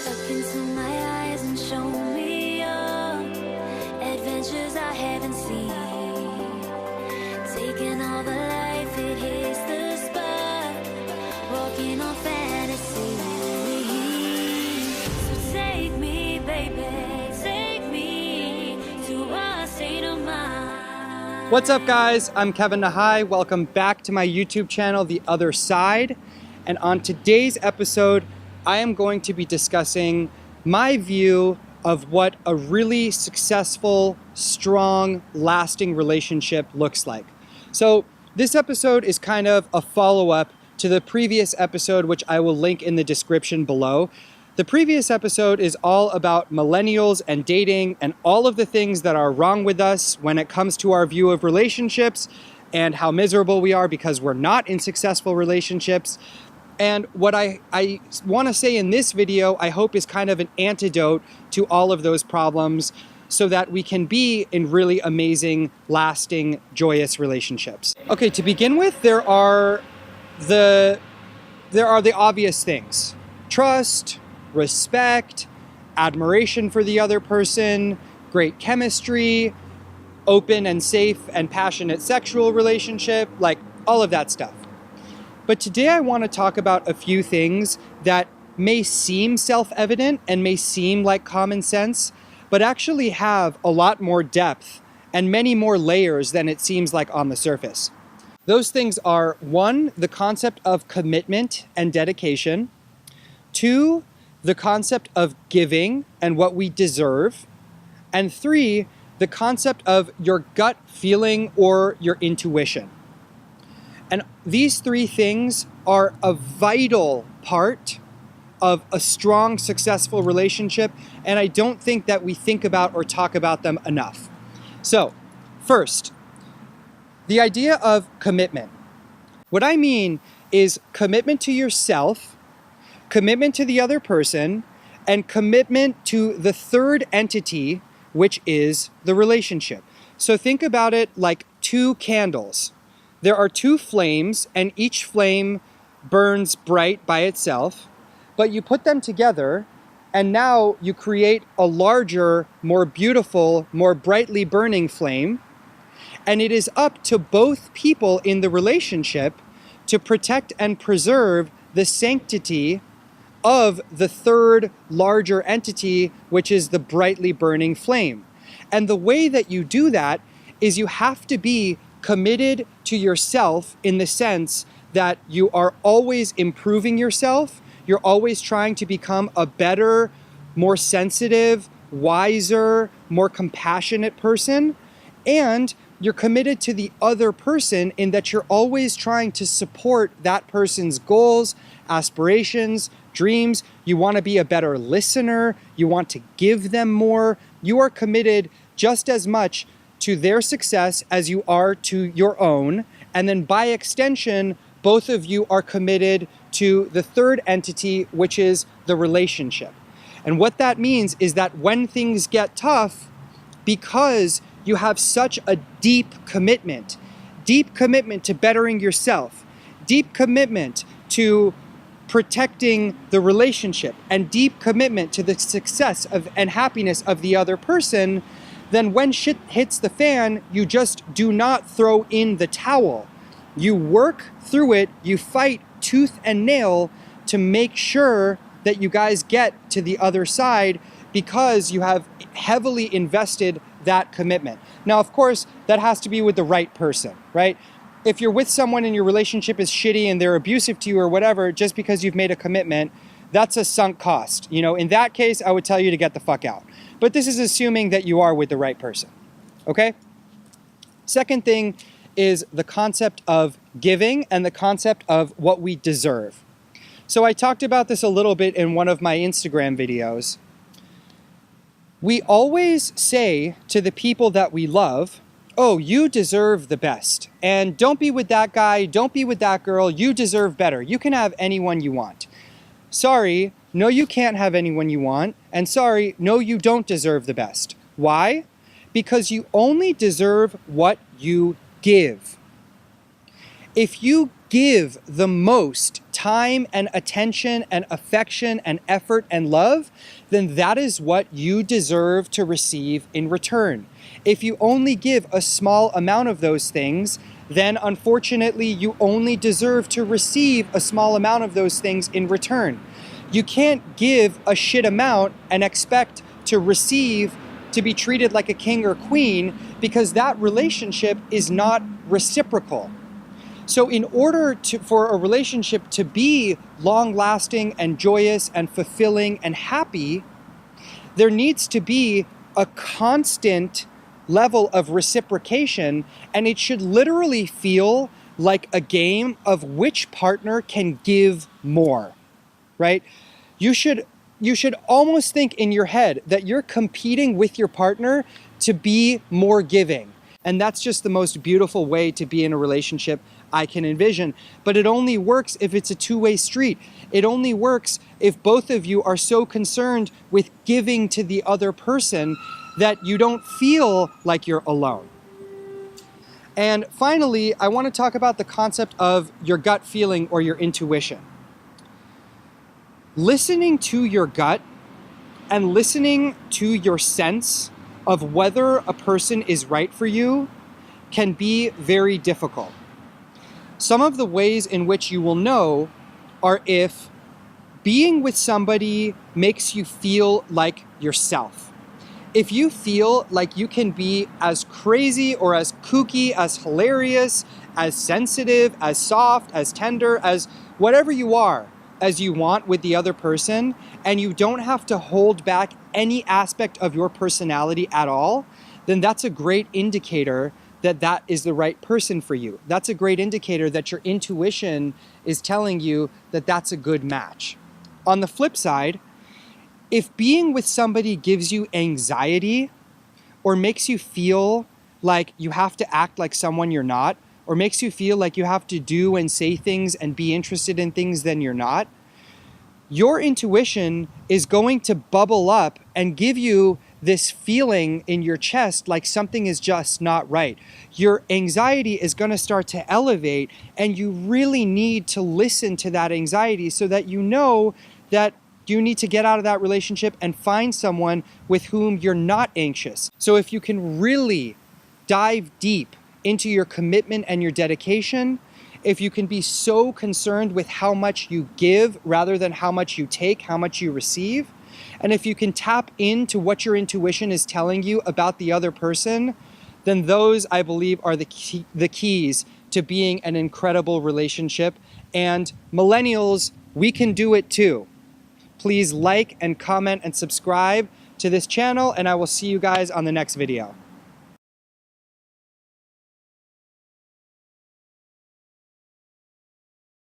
Look into my eyes and show me adventures I haven't seen. Taking all the life, it hits the spot. Walking on fantasy. So take me, baby, take me to a state of mind. What's up, guys? I'm Kevin Nahai. Welcome back to my YouTube channel, The Other Side. And on today's episode, I am going to be discussing my view of what a really successful, strong, lasting relationship looks like. So this episode is kind of a follow-up to the previous episode, which I will link in the description below. The previous episode is all about millennials and dating and all of the things that are wrong with us when it comes to our view of relationships and how miserable we are because we're not in successful relationships. And what I want to say in this video, I hope, is kind of an antidote to all of those problems so that we can be in really amazing, lasting, joyous relationships. Okay, to begin with, there are the obvious things. Trust, respect, admiration for the other person, great chemistry, open and safe and passionate sexual relationship, like all of that stuff. But today I want to talk about a few things that may seem self-evident and may seem like common sense, but actually have a lot more depth and many more layers than it seems like on the surface. Those things are: 1, the concept of commitment and dedication; 2, the concept of giving and what we deserve; and 3, the concept of your gut feeling or your intuition. And these three things are a vital part of a strong, successful relationship, and I don't think that we think about or talk about them enough. So, first, the idea of commitment. What I mean is commitment to yourself, commitment to the other person, and commitment to the third entity, which is the relationship. So think about it like two candles. There are two flames, and each flame burns bright by itself, but you put them together, and now you create a larger, more beautiful, more brightly burning flame. And it is up to both people in the relationship to protect and preserve the sanctity of the third larger entity, which is the brightly burning flame. And the way that you do that is you have to be committed to yourself in the sense that you are always improving yourself. You're always trying to become a better, more sensitive, wiser, more compassionate person. And you're committed to the other person in that you're always trying to support that person's goals, aspirations, dreams. You want to be a better listener. You want to give them more. You are committed just as much to their success as you are to your own. And then by extension, both of you are committed to the third entity, which is the relationship. And what that means is that when things get tough, because you have such a deep commitment to bettering yourself, deep commitment to protecting the relationship, and deep commitment to the success of and happiness of the other person, then when shit hits the fan, you just do not throw in the towel. You work through it, you fight tooth and nail to make sure that you guys get to the other side because you have heavily invested that commitment. Now, of course, that has to be with the right person, right? If you're with someone and your relationship is shitty and they're abusive to you or whatever, just because you've made a commitment, that's a sunk cost. You know, in that case, I would tell you to get the fuck out. But this is assuming that you are with the right person, okay? Second thing is the concept of giving and the concept of what we deserve. So I talked about this a little bit in one of my Instagram videos. We always say to the people that we love, oh, you deserve the best. And don't be with that guy, don't be with that girl, you deserve better. You can have anyone you want. Sorry, no, you can't have anyone you want. And sorry, no, you don't deserve the best. Why? Because you only deserve what you give. If you give the most time and attention and affection and effort and love, then that is what you deserve to receive in return. If you only give a small amount of those things, then unfortunately you only deserve to receive a small amount of those things in return. You can't give a shit amount and expect to receive, to be treated like a king or queen, because that relationship is not reciprocal. So in order for a relationship to be long-lasting and joyous and fulfilling and happy, there needs to be a constant level of reciprocation, and it should literally feel like a game of which partner can give more, right? You should almost think in your head that you're competing with your partner to be more giving. And that's just the most beautiful way to be in a relationship I can envision. But it only works if it's a two-way street. It only works if both of you are so concerned with giving to the other person that you don't feel like you're alone. And finally, I want to talk about the concept of your gut feeling or your intuition. Listening to your gut and listening to your sense of whether a person is right for you can be very difficult. Some of the ways in which you will know are if being with somebody makes you feel like yourself. If you feel like you can be as crazy or as kooky, as hilarious, as sensitive, as soft, as tender, as whatever you are, as you want with the other person, and you don't have to hold back any aspect of your personality at all, then that's a great indicator that that is the right person for you. That's a great indicator that your intuition is telling you that that's a good match. On the flip side, if being with somebody gives you anxiety or makes you feel like you have to act like someone you're not, or makes you feel like you have to do and say things and be interested in things then you're not, your intuition is going to bubble up and give you this feeling in your chest like something is just not right. Your anxiety is going to start to elevate, and you really need to listen to that anxiety so that you know that you need to get out of that relationship and find someone with whom you're not anxious. So if you can really dive deep into your commitment and your dedication, if you can be so concerned with how much you give rather than how much you take, how much you receive, and if you can tap into what your intuition is telling you about the other person, then those, I believe, are the keys to being an incredible relationship. And millennials, we can do it too. Please like and comment and subscribe to this channel, and I will see you guys on the next video.